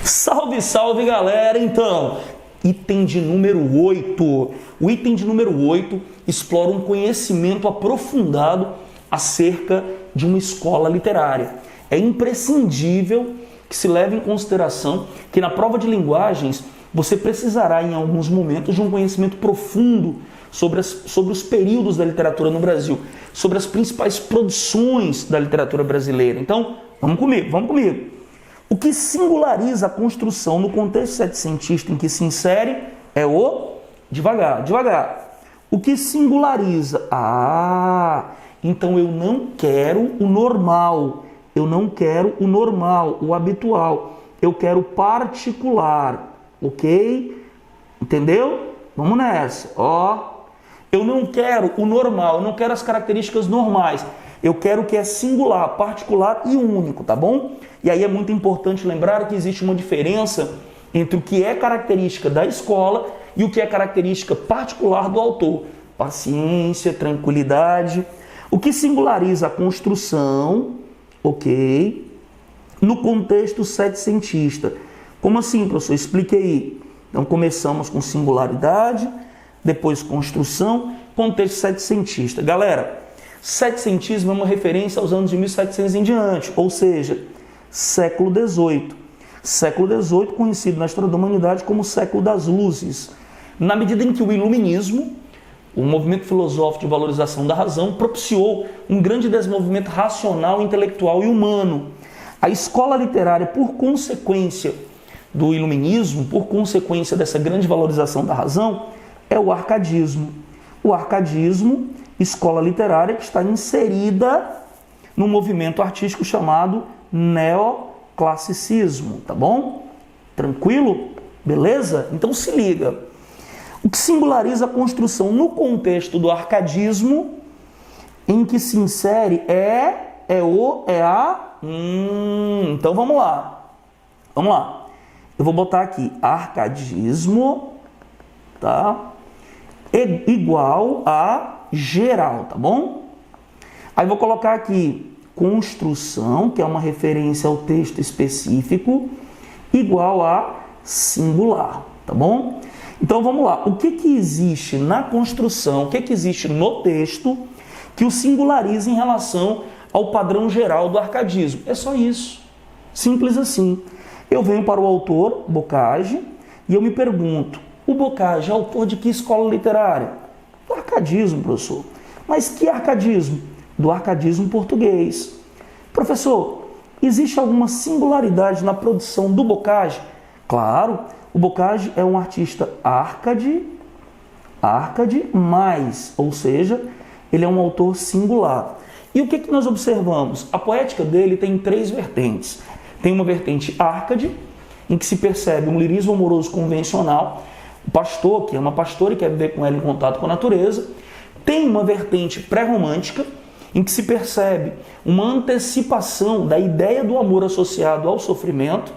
Salve, salve, galera! Então, item de número 8. O item de número 8 explora um conhecimento aprofundado acerca de uma escola literária. É imprescindível que se leve em consideração que na prova de linguagens você precisará em alguns momentos de um conhecimento profundo sobre os períodos da literatura no Brasil, sobre as principais produções da literatura brasileira. Então, vamos comigo. O que singulariza a construção no contexto setecentista em que se insere é o... Devagar. O que singulariza... Então eu não quero o normal. Eu não quero o normal, o habitual. Eu quero o particular. Ok? Entendeu? Vamos nessa. Eu não quero o normal, eu não quero as características normais. Eu quero o que é singular, particular e único, tá bom? E aí é muito importante lembrar que existe uma diferença entre o que é característica da escola e o que é característica particular do autor. Paciência, tranquilidade. O que singulariza a construção, ok? No contexto setecentista. Como assim, professor? Explique aí. Então começamos com singularidade, depois construção, contexto setecentista. Galera, setecentismo é uma referência aos anos de 1700 em diante, ou seja, século XVIII. Século XVIII, conhecido na história da humanidade como século das luzes. Na medida em que o iluminismo, o movimento filosófico de valorização da razão, propiciou um grande desenvolvimento racional, intelectual e humano. A escola literária, por consequência do iluminismo, por consequência dessa grande valorização da razão, é o arcadismo. O arcadismo, escola literária que está inserida no movimento artístico chamado neoclassicismo, tá bom? Tranquilo? Beleza? Então se liga. O que singulariza a construção no contexto do arcadismo, em que se insere Então vamos lá. Eu vou botar aqui arcadismo, tá? Igual a geral, tá bom? Aí vou colocar aqui construção, que é uma referência ao texto específico, igual a singular, tá bom? Então vamos lá, o que existe na construção, o que existe no texto que o singulariza em relação ao padrão geral do arcadismo? É só isso, simples assim. Eu venho para o autor, Boccagi, e eu me pergunto, o Boccagi é autor de que escola literária? Do arcadismo, professor. Mas que arcadismo? Do arcadismo português. Professor, existe alguma singularidade na produção do Boccagi? Claro, o Boccagi é um artista arcade mais, ou seja, ele é um autor singular. E o que nós observamos? A poética dele tem três vertentes. Tem uma vertente arcade, em que se percebe um lirismo amoroso convencional, o pastor que ama a pastora e quer viver com ela em contato com a natureza. Tem uma vertente pré-romântica, em que se percebe uma antecipação da ideia do amor associado ao sofrimento.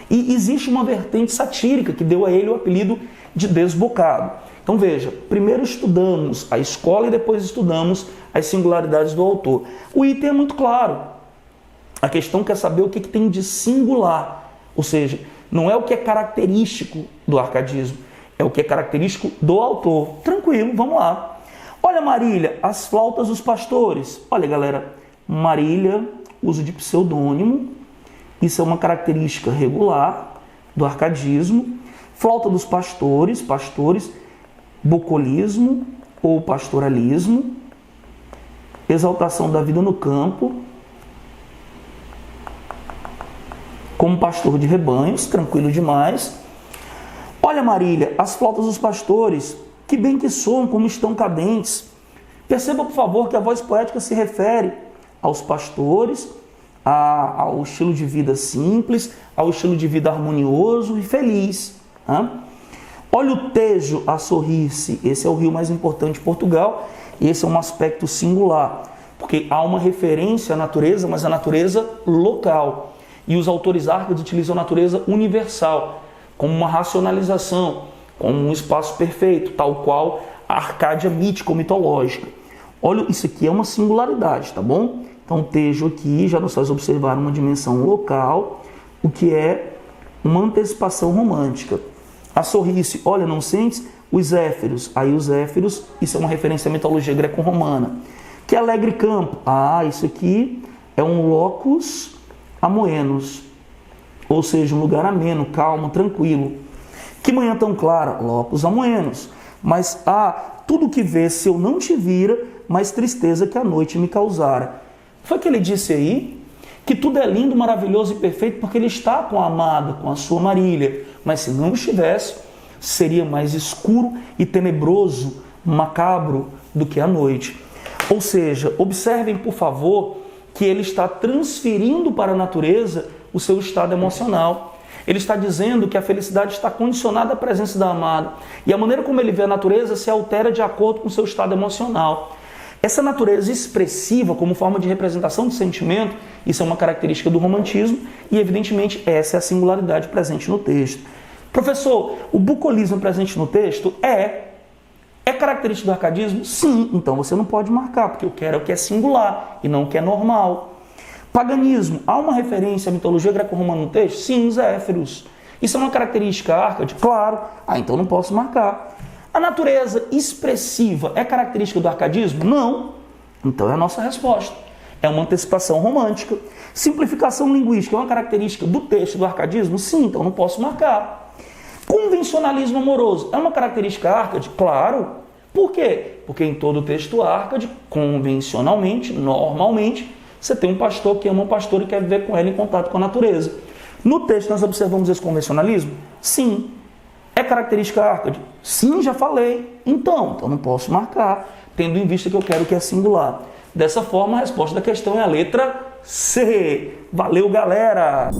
E existe uma vertente satírica, que deu a ele o apelido de desbocado. Então veja, primeiro estudamos a escola e depois estudamos as singularidades do autor. O item é muito claro. A questão quer saber o que tem de singular, ou seja, não é o que é característico do arcadismo, é o que é característico do autor. Tranquilo, vamos lá. Olha, Marília, as flautas dos pastores. Olha, galera, Marília, uso de pseudônimo, isso é uma característica regular do arcadismo. Flauta dos pastores, bucolismo ou pastoralismo, exaltação da vida no campo, como pastor de rebanhos, tranquilo demais. Olha, Marília, as flautas dos pastores, que bem que soam, como estão cadentes. Perceba, por favor, que a voz poética se refere aos pastores, ao estilo de vida simples, ao estilo de vida harmonioso e feliz. Olha o Tejo a sorrir-se. Esse é o rio mais importante de Portugal. Esse é um aspecto singular, porque há uma referência à natureza, mas à natureza local. E os autores arcados utilizam a natureza universal, como uma racionalização, como um espaço perfeito, tal qual a Arcádia mítico-mitológica. Olha, isso aqui é uma singularidade, tá bom? Então, Tejo aqui, já nós vamos observar uma dimensão local, o que é uma antecipação romântica. A sorrice, olha, não sentes? Os éferos, aí os éferos, isso é uma referência à mitologia greco-romana. Que alegre campo, isso aqui é um locus amoenos, ou seja, um lugar ameno, calmo, tranquilo. Que manhã tão clara, locus amoenos. Mas, tudo que vê se eu não te vira, mais tristeza que a noite me causara. Foi que ele disse aí? Que tudo é lindo, maravilhoso e perfeito porque ele está com a amada, com a sua Marília. Mas se não estivesse, seria mais escuro e tenebroso, macabro do que a noite. Ou seja, observem, por favor, que ele está transferindo para a natureza o seu estado emocional. Ele está dizendo que a felicidade está condicionada à presença da amada. E a maneira como ele vê a natureza se altera de acordo com o seu estado emocional. Essa natureza expressiva, como forma de representação do sentimento, isso é uma característica do romantismo e, evidentemente, essa é a singularidade presente no texto. Professor, o bucolismo presente no texto é característico do arcadismo? Sim, então você não pode marcar, porque eu quero o que é singular e não o que é normal. Paganismo, há uma referência à mitologia greco-romana no texto? Sim, os éferos. Isso é uma característica árcade? Claro. Então não posso marcar. A natureza expressiva é característica do arcadismo? Não. Então é a nossa resposta. É uma antecipação romântica. Simplificação linguística é uma característica do texto do arcadismo? Sim, então não posso marcar. Convencionalismo amoroso é uma característica árcade? Claro. Por quê? Porque em todo o texto árcade, convencionalmente, normalmente, você tem um pastor que ama um pastor e quer viver com ela em contato com a natureza. No texto nós observamos esse convencionalismo? Sim. É característica árcade? Sim, já falei. Então não posso marcar, tendo em vista que eu quero que é singular. Dessa forma, a resposta da questão é a letra C. Valeu, galera!